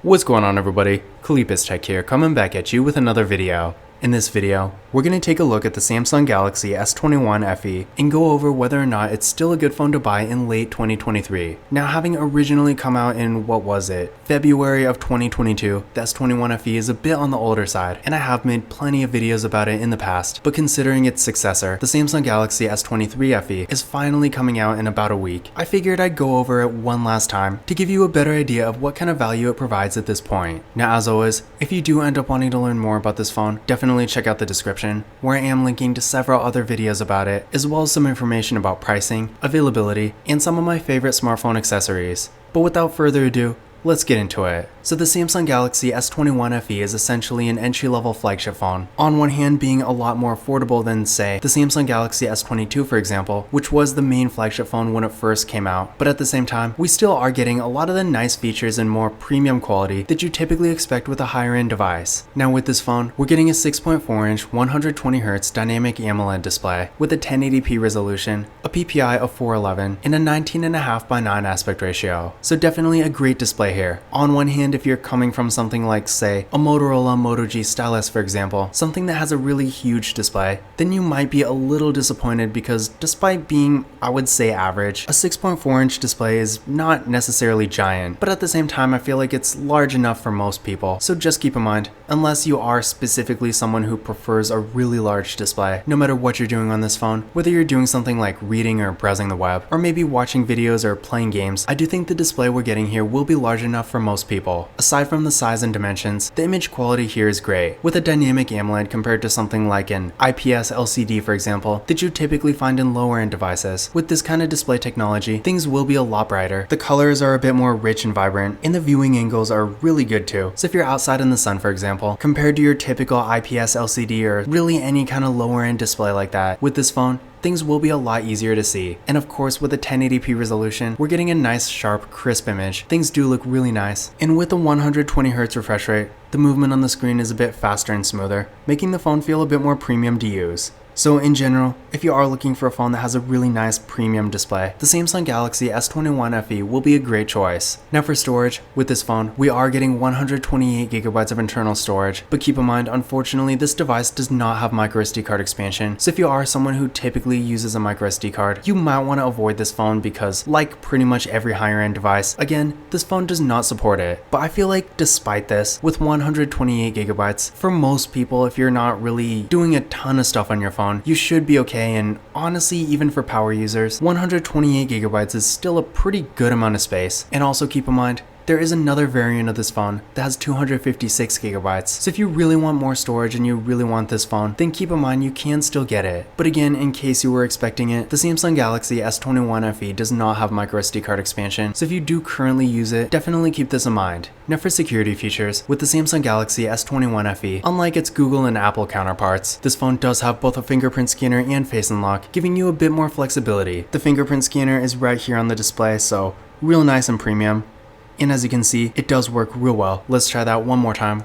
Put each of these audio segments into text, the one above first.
What's going on, everybody? Kalipis Tech here, coming back at you with another video. In this video, we're going to take a look at the Samsung Galaxy S21 FE and go over whether or not it's still a good phone to buy in late 2023. Now, having originally come out in, February of 2022, the S21 FE is a bit on the older side, and I have made plenty of videos about it in the past, but considering its successor, the Samsung Galaxy S23 FE is finally coming out in about a week, I figured I'd go over it one last time to give you a better idea of what kind of value it provides at this point. Now, as always, if you do end up wanting to learn more about this phone, definitely check out the description, where I am linking to several other videos about it, as well as some information about pricing, availability, and some of my favorite smartphone accessories. But without further ado, let's get into it. So the Samsung Galaxy S21 FE is essentially an entry-level flagship phone, on one hand being a lot more affordable than, say, the Samsung Galaxy S22 for example, which was the main flagship phone when it first came out, but at the same time, we still are getting a lot of the nice features and more premium quality that you typically expect with a higher-end device. Now with this phone, we're getting a 6.4-inch 120Hz dynamic AMOLED display with a 1080p resolution, a PPI of 411, and a 19.5:9 aspect ratio. So definitely a great display here. On one hand, if you're coming from something like, say, a Motorola Moto G Stylus for example, something that has a really huge display, then you might be a little disappointed because despite being, I would say, average, a 6.4-inch display is not necessarily giant, but at the same time I feel like it's large enough for most people. So just keep in mind, unless you are specifically someone who prefers a really large display, no matter what you're doing on this phone, whether you're doing something like reading or browsing the web, or maybe watching videos or playing games, I do think the display we're getting here will be large enough for most people. Aside from the size and dimensions, the image quality here is great, with a dynamic AMOLED compared to something like an IPS LCD for example, that you typically find in lower end devices. With this kind of display technology, things will be a lot brighter, the colors are a bit more rich and vibrant, and the viewing angles are really good too. So if you're outside in the sun for example, compared to your typical IPS LCD or really any kind of lower end display like that, with this phone, things will be a lot easier to see. And of course, with a 1080p resolution, we're getting a nice, sharp, crisp image. Things do look really nice. And with a 120Hz refresh rate, the movement on the screen is a bit faster and smoother, making the phone feel a bit more premium to use. So in general, if you are looking for a phone that has a really nice premium display, the Samsung Galaxy S21 FE will be a great choice. Now for storage, with this phone, we are getting 128GB of internal storage, but keep in mind, unfortunately, this device does not have microSD card expansion, so if you are someone who typically uses a microSD card, you might want to avoid this phone because, like pretty much every higher end device, again, this phone does not support it. But I feel like despite this, with 128GB, for most people, if you're not really doing a ton of stuff on your phone, you should be okay, and honestly, even for power users, 128GB is still a pretty good amount of space. And also keep in mind, there is another variant of this phone that has 256GB, so if you really want more storage and you really want this phone, then keep in mind you can still get it. But again, in case you were expecting it, the Samsung Galaxy S21 FE does not have microSD card expansion, so if you do currently use it, definitely keep this in mind. Now for security features, with the Samsung Galaxy S21 FE, unlike its Google and Apple counterparts, this phone does have both a fingerprint scanner and face unlock, giving you a bit more flexibility. The fingerprint scanner is right here on the display, so real nice and premium. And as you can see, it does work real well. Let's try that one more time.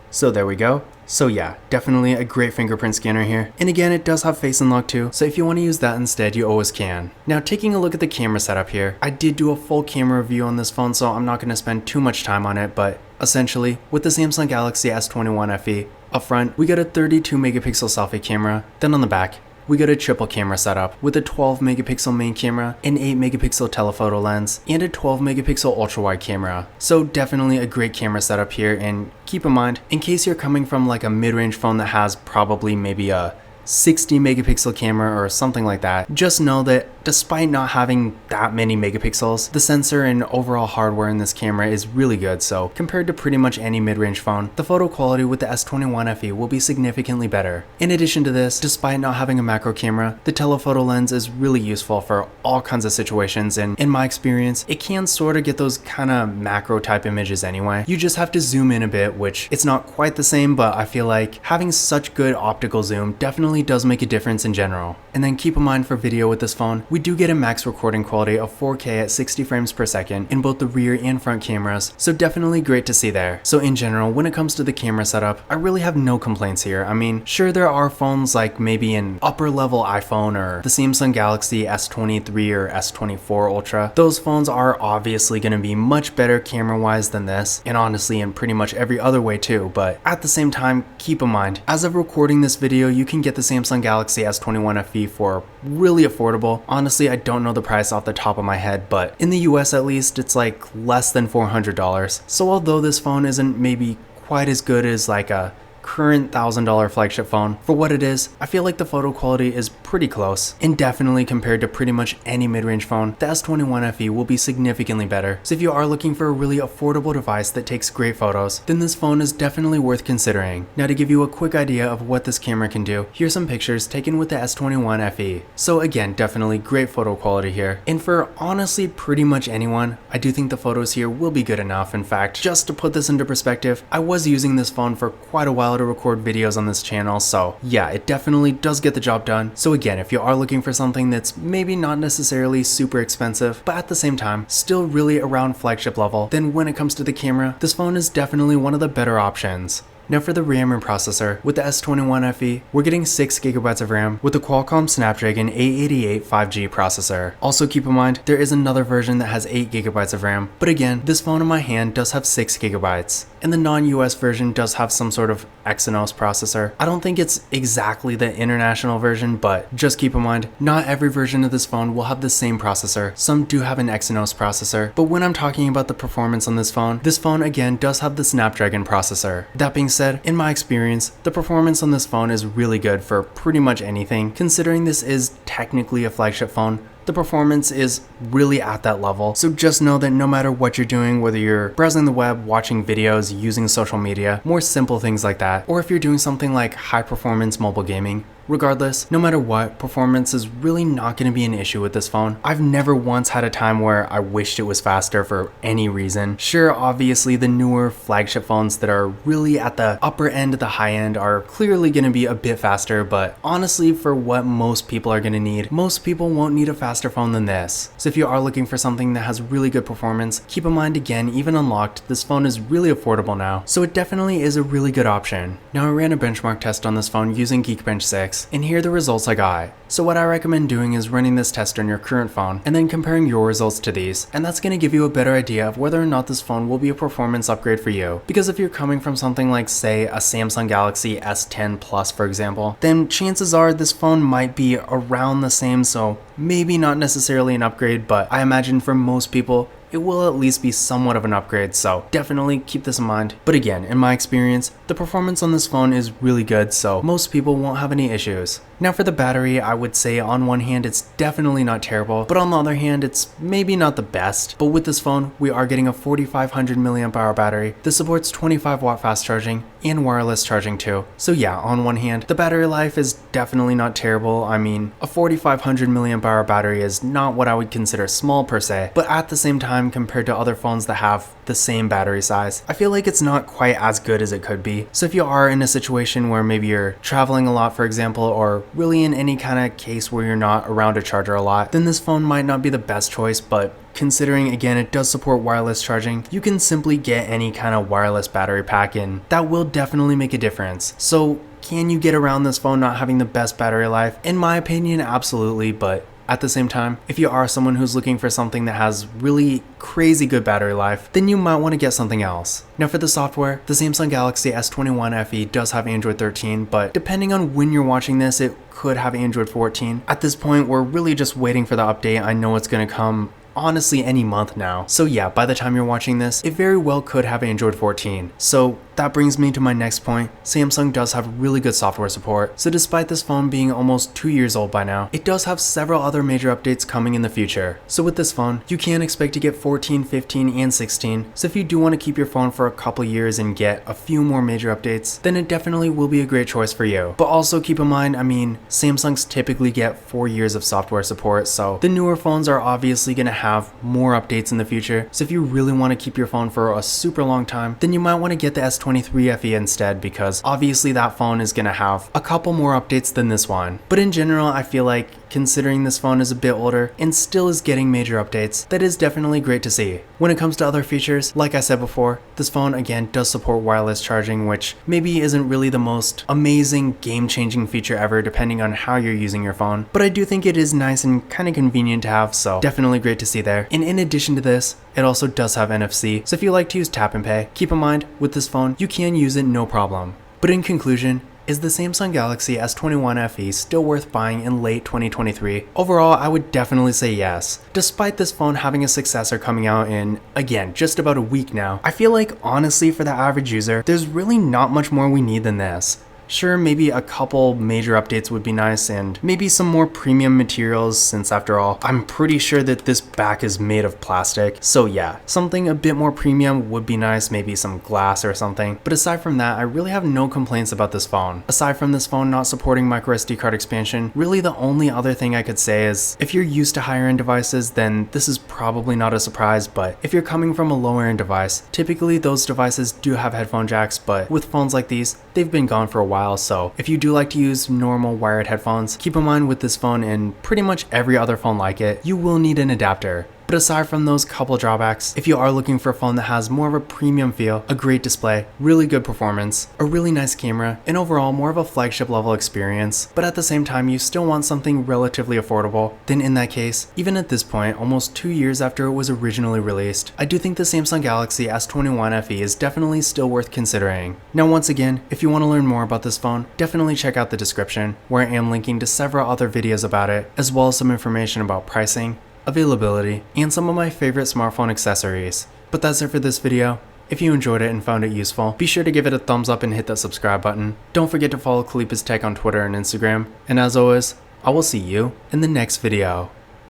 So there we go. So yeah, definitely a great fingerprint scanner here. And again, it does have face unlock too, so if you want to use that instead, you always can. Now taking a look at the camera setup here, I did do a full camera review on this phone, so I'm not going to spend too much time on it, but essentially, with the Samsung Galaxy S21 FE, up front, we got a 32 megapixel selfie camera, then on the back, we got a triple camera setup with a 12 megapixel main camera, an 8 megapixel telephoto lens, and a 12 megapixel ultra wide camera. So definitely a great camera setup here, and keep in mind, in case you're coming from like a mid-range phone that has probably maybe a 60 megapixel camera or something like that, just know that despite not having that many megapixels, the sensor and overall hardware in this camera is really good, so compared to pretty much any mid-range phone, the photo quality with the S21 FE will be significantly better. In addition to this, despite not having a macro camera, the telephoto lens is really useful for all kinds of situations, and in my experience, it can sort of get those kind of macro type images anyway. You just have to zoom in a bit, which it's not quite the same, but I feel like having such good optical zoom definitely does make a difference in general. And then keep in mind for video with this phone, we do get a max recording quality of 4K at 60 frames per second in both the rear and front cameras, so definitely great to see there. So in general, when it comes to the camera setup, I really have no complaints here. I mean, sure, there are phones like maybe an upper level iPhone or the Samsung Galaxy S23 or S24 Ultra. Those phones are obviously going to be much better camera wise than this, and honestly in pretty much every other way too, but at the same time, keep in mind, as of recording this video, you can get the Samsung Galaxy S21 FE for really affordable. Honestly, I don't know the price off the top of my head, but in the US at least, it's like less than $400. So although this phone isn't maybe quite as good as like a current $1,000 flagship phone, for what it is, I feel like the photo quality is pretty close, and definitely compared to pretty much any mid-range phone, the S21 FE will be significantly better. So if you are looking for a really affordable device that takes great photos, then this phone is definitely worth considering. Now to give you a quick idea of what this camera can do, here's some pictures taken with the S21 FE. So again, definitely great photo quality here, and for honestly pretty much anyone, I do think the photos here will be good enough. In fact, just to put this into perspective, I was using this phone for quite a while to record videos on this channel, so yeah, it definitely does get the job done. So again, if you are looking for something that's maybe not necessarily super expensive, but at the same time still really around flagship level, then when it comes to the camera, this phone is definitely one of the better options. Now for the RAM and processor, with the S21 FE, we're getting 6GB of RAM with the Qualcomm Snapdragon 888 5G processor. Also keep in mind, there is another version that has 8GB of RAM, but again, this phone in my hand does have 6GB. And the non-US version does have some sort of Exynos processor. I don't think it's exactly the international version, but just keep in mind, not every version of this phone will have the same processor. Some do have an Exynos processor, but when I'm talking about the performance on this phone again does have the Snapdragon processor. That being said, in my experience, the performance on this phone is really good for pretty much anything. Considering this is technically a flagship phone, the performance is really at that level. So just know that no matter what you're doing, whether you're browsing the web, watching videos, using social media, more simple things like that, or if you're doing something like high performance mobile gaming, regardless, no matter what, performance is really not going to be an issue with this phone. I've never once had a time where I wished it was faster for any reason. Sure, obviously the newer flagship phones that are really at the upper end of the high end are clearly going to be a bit faster, but honestly for what most people are going to need, most people won't need a faster phone than this. So if you are looking for something that has really good performance, keep in mind again, even unlocked, this phone is really affordable now, so it definitely is a really good option. Now I ran a benchmark test on this phone using Geekbench 6, and here are the results I got. So what I recommend doing is running this test on your current phone and then comparing your results to these, and that's going to give you a better idea of whether or not this phone will be a performance upgrade for you. Because if you're coming from something like say a Samsung Galaxy S10 Plus for example, then chances are this phone might be around the same, so maybe not necessarily an upgrade, but I imagine for most people it will at least be somewhat of an upgrade, so definitely keep this in mind. But again, in my experience, the performance on this phone is really good, so most people won't have any issues. Now for the battery, I would say on one hand it's definitely not terrible, but on the other hand it's maybe not the best. But with this phone, we are getting a 4500 mAh battery that supports 25 watt fast charging and wireless charging too. So yeah, on one hand, the battery life is definitely not terrible. I mean, a 4500 mAh battery is not what I would consider small per se, but at the same time, compared to other phones that have the same battery size, I feel like it's not quite as good as it could be. So if you are in a situation where maybe you're traveling a lot, for example, or really in any kind of case where you're not around a charger a lot, then this phone might not be the best choice, but considering again it does support wireless charging, you can simply get any kind of wireless battery pack and that will definitely make a difference. So can you get around this phone not having the best battery life? In my opinion, absolutely, but at the same time, if you are someone who's looking for something that has really crazy good battery life, then you might want to get something else. Now for the software, the Samsung Galaxy S21 FE does have Android 13, but depending on when you're watching this, it could have Android 14. At this point, we're really just waiting for the update. I know it's going to come honestly any month now. So yeah, by the time you're watching this, it very well could have Android 14. So that brings me to my next point. Samsung does have really good software support. So despite this phone being almost 2 years old by now, it does have several other major updates coming in the future. So with this phone, you can expect to get 14, 15, and 16. So if you do want to keep your phone for a couple years and get a few more major updates, then it definitely will be a great choice for you. But also keep in mind, I mean, Samsungs typically get 4 years of software support, so the newer phones are obviously going to have more updates in the future. So if you really want to keep your phone for a super long time, then you might want to get the S23 FE instead, because obviously that phone is going to have a couple more updates than this one. But in general, I feel like considering this phone is a bit older and still is getting major updates. That is definitely great to see. When it comes to other features, like I said before, this phone again does support wireless charging, which maybe isn't really the most amazing game-changing feature ever depending on how you're using your phone, but I do think it is nice and kind of convenient to have, so definitely great to see there. And in addition to this, it also does have NFC, so if you like to use tap and pay, keep in mind with this phone you can use it no problem. But in conclusion, is the Samsung Galaxy S21 FE still worth buying in late 2023? Overall, I would definitely say yes. Despite this phone having a successor coming out in, again, just about a week now, I feel like honestly for the average user, there's really not much more we need than this. Sure, maybe a couple major updates would be nice and maybe some more premium materials since after all, I'm pretty sure that this back is made of plastic. So yeah, something a bit more premium would be nice, maybe some glass or something. But aside from that, I really have no complaints about this phone. Aside from this phone not supporting microSD card expansion, really the only other thing I could say is if you're used to higher end devices, then this is probably not a surprise, but if you're coming from a lower end device, typically those devices do have headphone jacks, but with phones like these, they've been gone for a while. So if you do like to use normal wired headphones, keep in mind with this phone and pretty much every other phone like it, you will need an adapter. But aside from those couple drawbacks, if you are looking for a phone that has more of a premium feel, a great display, really good performance, a really nice camera, and overall more of a flagship level experience, but at the same time you still want something relatively affordable, then in that case, even at this point, almost 2 years after it was originally released, I do think the Samsung Galaxy S21 FE is definitely still worth considering. Now once again, if you want to learn more about this phone, definitely check out the description, where I am linking to several other videos about it, as well as some information about pricing, availability, and some of my favorite smartphone accessories. But that's it for this video. If you enjoyed it and found it useful, be sure to give it a thumbs up and hit that subscribe button. Don't forget to follow Kalipa's Tech on Twitter and Instagram. And as always, I will see you in the next video.